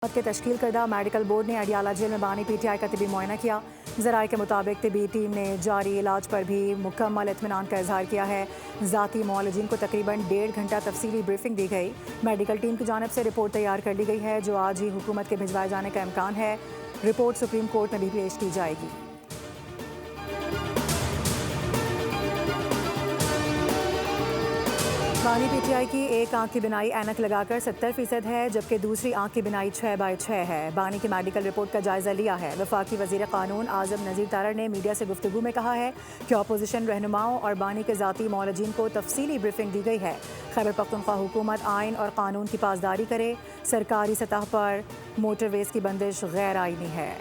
کے تشکیل کردہ میڈیکل بورڈ نے اڈیالہ جیل میں بانی پی ٹی آئی کا طبی معائنہ کیا۔ ذرائع کے مطابق طبی ٹیم نے جاری علاج پر بھی مکمل اطمینان کا اظہار کیا ہے۔ ذاتی معالجین کو تقریباً 1.5 گھنٹہ تفصیلی بریفنگ دی گئی۔ میڈیکل ٹیم کی جانب سے رپورٹ تیار کر لی گئی ہے جو آج ہی حکومت کے بھجوائے جانے کا امکان ہے۔ رپورٹ سپریم کورٹ میں بھی پیش کی جائے گی۔ بانی پی ٹی آئی کی ایک آنکھ کی بینائی اینک لگا کر 70% ہے جبکہ دوسری آنکھ کی بینائی 6/6 ہے۔ بانی کی میڈیکل رپورٹ کا جائزہ لیا ہے۔ وفاقی وزیر قانون اعظم نذیر تارڑ نے میڈیا سے گفتگو میں کہا ہے کہ اپوزیشن رہنماؤں اور بانی کے ذاتی معالجین کو تفصیلی بریفنگ دی گئی ہے۔ خیبر پختونخوا حکومت آئین اور قانون کی پاسداری کرے۔ سرکاری سطح پر موٹر ویز کی بندش غیر آئینی ہے۔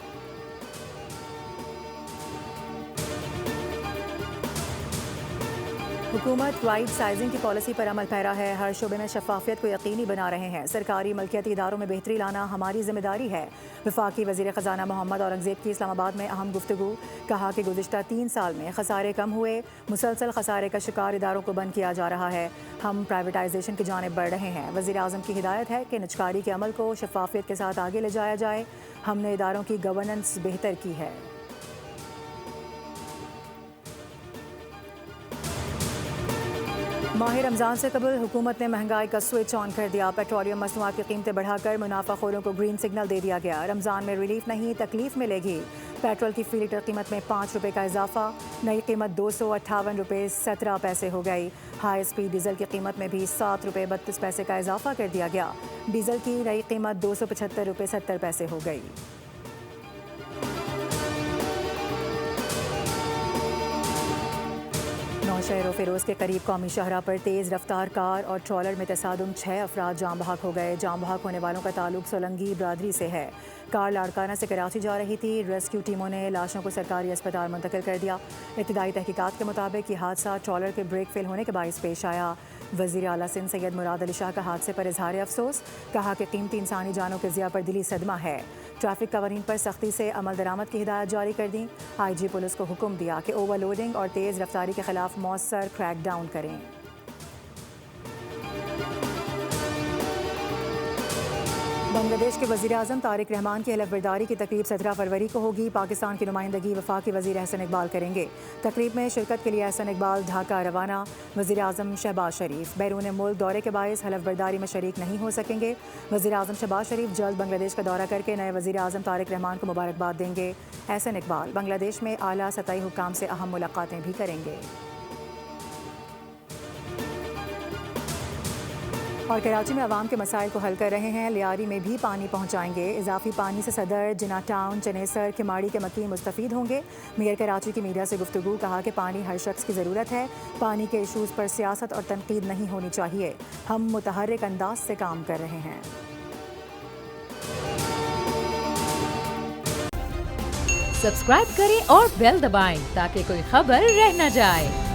حکومت رائٹ سائزنگ کی پالیسی پر عمل پیرا ہے۔ ہر شعبے میں شفافیت کو یقینی بنا رہے ہیں۔ سرکاری ملکیتی اداروں میں بہتری لانا ہماری ذمہ داری ہے۔ وفاقی وزیر خزانہ محمد اورنگزیب کی اسلام آباد میں اہم گفتگو۔ کہا کہ گزشتہ 3 سال میں خسارے کم ہوئے۔ مسلسل خسارے کا شکار اداروں کو بند کیا جا رہا ہے۔ ہم پرائیویٹائزیشن کی جانب بڑھ رہے ہیں۔ وزیر اعظم کی ہدایت ہے کہ نجکاری کے عمل کو شفافیت کے ساتھ آگے لے جایا جائے۔ ہم نے اداروں کی گورننس بہتر کی ہے۔ ماہ رمضان سے قبل حکومت نے مہنگائی کا سوئچ آن کر دیا۔ پیٹرولیم مصنوعات کی قیمتیں بڑھا کر منافع خوروں کو گرین سگنل دے دیا گیا۔ رمضان میں ریلیف نہیں تکلیف ملے گی۔ پیٹرول کی فی لیٹر قیمت میں 5 روپے کا اضافہ۔ نئی قیمت 258 روپے 17 پیسے ہو گئی۔ ہائی اسپیڈ ڈیزل کی قیمت میں بھی 7 روپے 32 پیسے کا اضافہ کر دیا گیا۔ ڈیزل کی نئی قیمت 275 روپے 70 پیسے ہو گئی۔ نوشہر و فیروز کے قریب قومی شاہراہ پر تیز رفتار کار اور ٹرالر میں تصادم 6 افراد جاں بحق ہو گئے۔ جاں بحق ہونے والوں کا تعلق سولنگی برادری سے ہے۔ کار لاڑکانہ سے کراچی جا رہی تھی۔ ریسکیو ٹیموں نے لاشوں کو سرکاری اسپتال منتقل کر دیا۔ ابتدائی تحقیقات کے مطابق یہ حادثہ ٹرالر کے بریک فیل ہونے کے باعث پیش آیا۔ وزیر اعلیٰ سندھ سید مراد علی شاہ کا حادثے پر اظہار افسوس۔ کہا کہ قیمتی انسانی جانوں کے ضیاع پر دلی صدمہ ہے۔ ٹریفک قوانین پر سختی سے عمل درآمد کی ہدایت جاری کر دیں۔ آئی جی پولیس کو حکم دیا کہ اوور لوڈنگ اور تیز رفتاری کے خلاف مؤثر کریک ڈاؤن کریں۔ بنگلہ دیش کے وزیر اعظم طارق رحمان کی حلف برداری کی تقریب 17 فروری کو ہوگی۔ پاکستان کی نمائندگی وفاقی وزیر احسن اقبال کریں گے۔ تقریب میں شرکت کے لیے احسن اقبال ڈھاکہ روانہ۔ وزیر اعظم شہباز شریف بیرون ملک دورے کے باعث حلف برداری میں شریک نہیں ہو سکیں گے۔ وزیر اعظم شہباز شریف جلد بنگلہ دیش کا دورہ کر کے نئے وزیر اعظم طارق رحمان کو مبارکباد دیں گے۔ احسن اقبال بنگلہ دیش میں اعلیٰ سطحی حکام سے اہم ملاقاتیں بھی کریں گے۔ اور کراچی میں عوام کے مسائل کو حل کر رہے ہیں۔ لیاری میں بھی پانی پہنچائیں گے۔ اضافی پانی سے صدر، جناح ٹاؤن، چنیسر، کھماڑی کے مکین مستفید ہوں گے۔ میئر کراچی کی میڈیا سے گفتگو۔ کہا کہ پانی ہر شخص کی ضرورت ہے۔ پانی کے ایشوز پر سیاست اور تنقید نہیں ہونی چاہیے۔ ہم متحرک انداز سے کام کر رہے ہیں۔ سبسکرائب کریں اور بیل دبائیں تاکہ کوئی خبر رہ نہ جائے۔